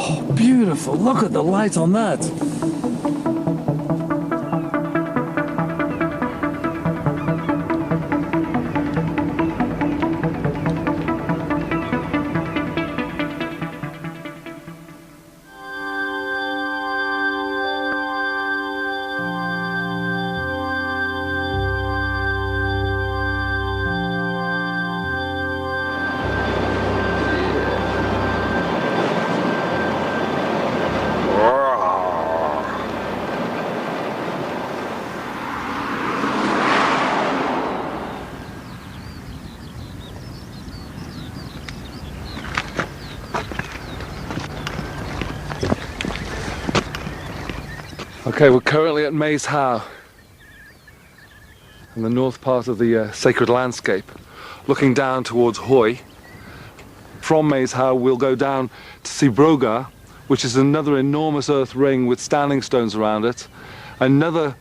Oh, beautiful. Look at the light on that. Okay, we're currently at Maes Howe, in the north part of the sacred landscape, looking down towards Hoy. From Maes Howe we'll go down to see Broga, which is another enormous earth ring with standing stones around it, another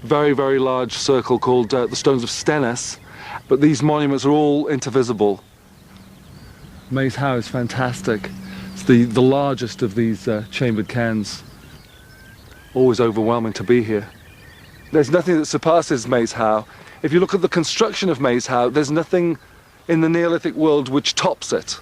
very, very large circle called the Stones of Stennis, but these monuments are all intervisible. Maes Howe is fantastic. It's the largest of these chambered cairns. Always overwhelming to be here. There's nothing that surpasses Maes Howe. If you look at the construction of Maes Howe, there's nothing in the Neolithic world which tops it.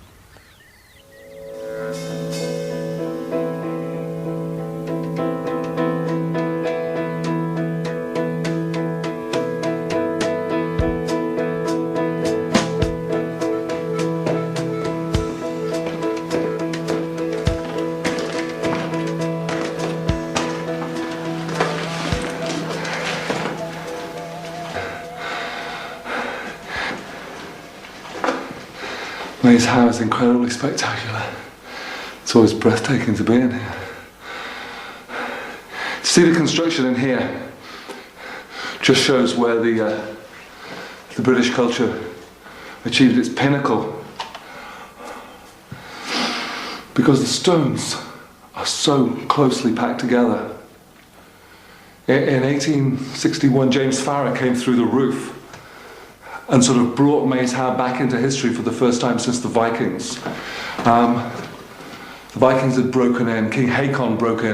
Maes Howe is incredibly spectacular. It's always breathtaking to be in here. To see the construction in here just shows where the British culture achieved its pinnacle, because the stones are so closely packed together. In 1861, James Farrar came through the roof and sort of brought Maes Howe back into history for the first time since the Vikings. The Vikings had broken in, King Haakon broke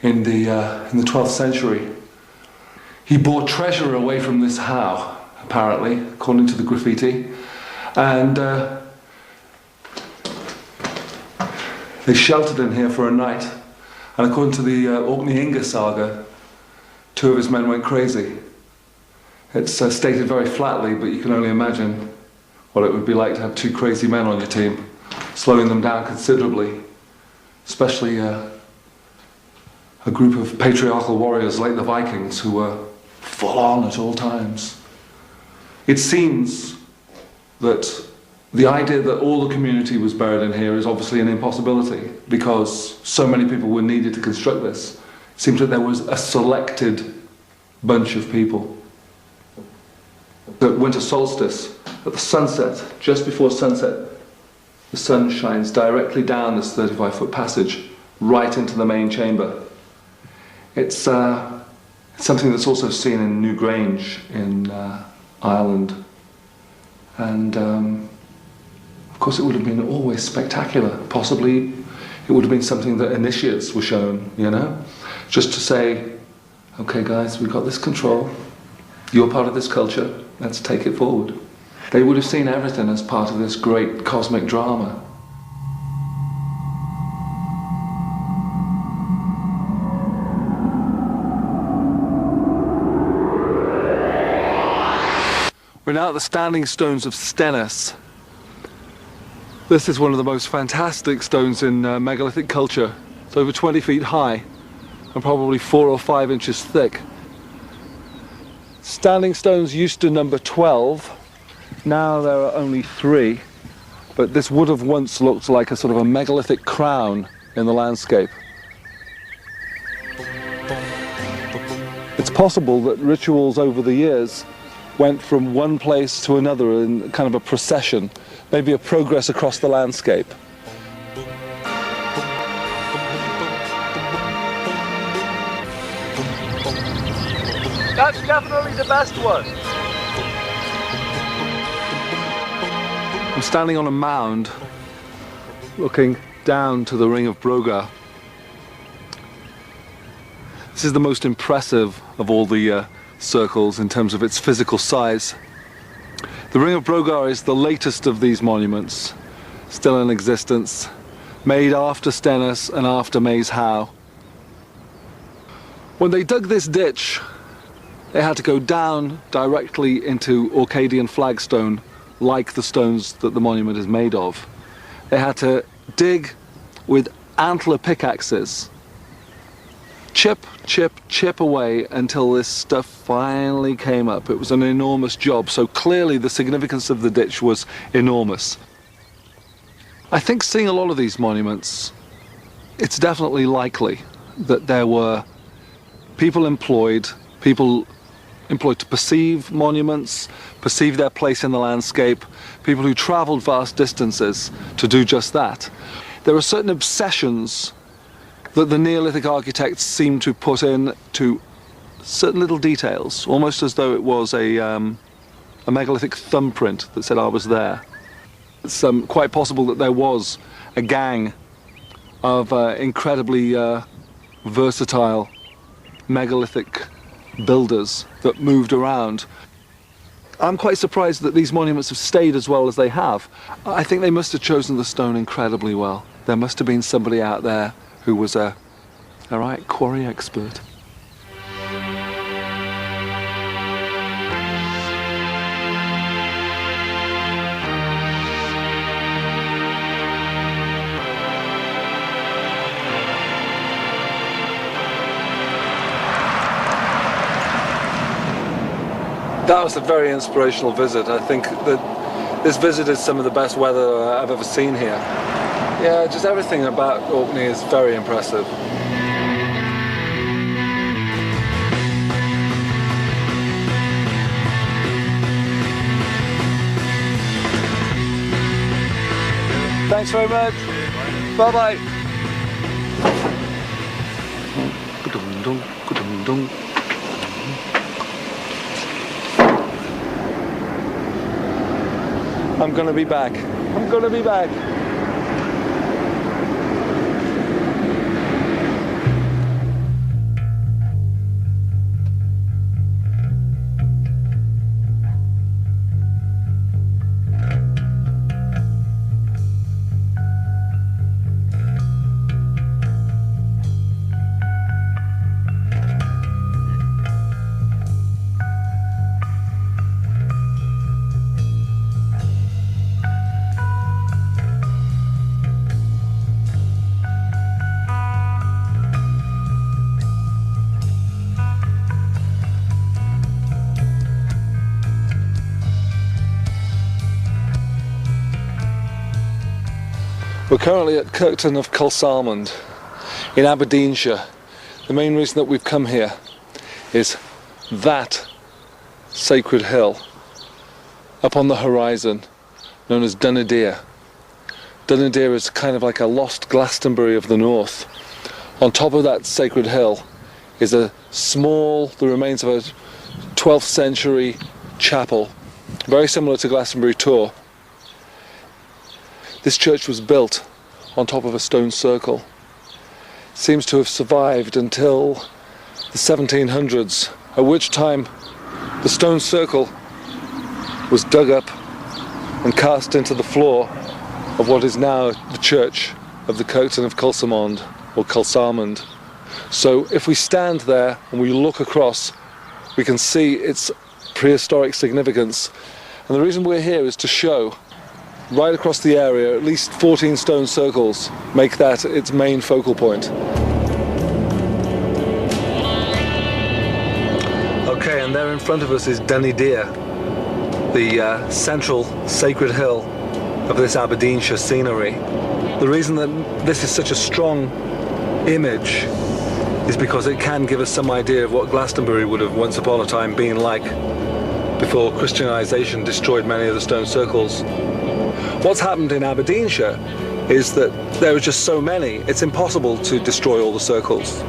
in the 12th century. He bore treasure away from this Howe, apparently, according to the graffiti, and they sheltered in here for a night, and according to the Orkney Inga saga, 2 of his men went crazy. It's stated very flatly, but you can only imagine what it would be like to have 2 crazy men on your team, slowing them down considerably, especially a group of patriarchal warriors like the Vikings who were full on at all times. It seems that the idea that all the community was buried in here is obviously an impossibility, because so many people were needed to construct this. It seems that there was a selected bunch of people. At winter solstice, at the sunset, just before sunset, the sun shines directly down this 35-foot passage right into the main chamber. It's something that's also seen in Newgrange in Ireland, and of course it would have been always spectacular. Possibly it would have been something that initiates were shown, you know, just to say, okay guys, we've got this control, you're part of this culture, let's take it forward. They would have seen everything as part of this great cosmic drama. We're now at the standing stones of Stennis. This is one of the most fantastic stones in megalithic culture. It's over 20 feet high and probably 4 or 5 inches thick. Standing stones used to number 12. Now there are only 3, but this would have once looked like a sort of a megalithic crown in the landscape. It's possible that rituals over the years went from one place to another in kind of a procession, maybe a progress across the landscape. That's definitely the best one. I'm standing on a mound looking down to the Ring of Brogar. This is the most impressive of all the circles in terms of its physical size. The Ring of Brogar is the latest of these monuments, still in existence, made after Stennis and after Maes Howe. When they dug this ditch, they had to go down directly into Orcadian flagstone, like the stones that the monument is made of. They had to dig with antler pickaxes, chip, chip, chip away until this stuff finally came up. It was an enormous job, so clearly the significance of the ditch was enormous. I think seeing a lot of these monuments, it's definitely likely that there were people employed to perceive monuments, perceive their place in the landscape, people who travelled vast distances to do just that. There are certain obsessions that the Neolithic architects seem to put in to certain little details, almost as though it was a megalithic thumbprint that said I was there. It's quite possible that there was a gang of incredibly versatile megalithic builders that moved around. I'm quite surprised that these monuments have stayed as well as they have. I think they must have chosen the stone incredibly well. There must have been somebody out there who was a right quarry expert. That was a very inspirational visit. I think that this visit is some of the best weather I've ever seen here. Yeah, just everything about Orkney is very impressive. Thanks very much. Bye-bye. I'm gonna be back. I'm gonna be back. We're currently at Kirkton of Culsalmond in Aberdeenshire. The main reason that we've come here is that sacred hill up on the horizon known as Dunadir. Dunadir is kind of like a lost Glastonbury of the north. On top of that sacred hill is the remains of a 12th century chapel, very similar to Glastonbury Tor. This church was built on top of a stone circle. It seems to have survived until the 1700s, at which time the stone circle was dug up and cast into the floor of what is now the church of the Kirkton of Culsalmond, or Culsalmond. So if we stand there and we look across, we can see its prehistoric significance. And the reason we're here is to show right across the area, at least 14 stone circles make that its main focal point. Okay, and there in front of us is Dunadir, the central sacred hill of this Aberdeenshire scenery. The reason that this is such a strong image is because it can give us some idea of what Glastonbury would have once upon a time been like before Christianization destroyed many of the stone circles. What's happened in Aberdeenshire is that there are just so many, it's impossible to destroy all the circles.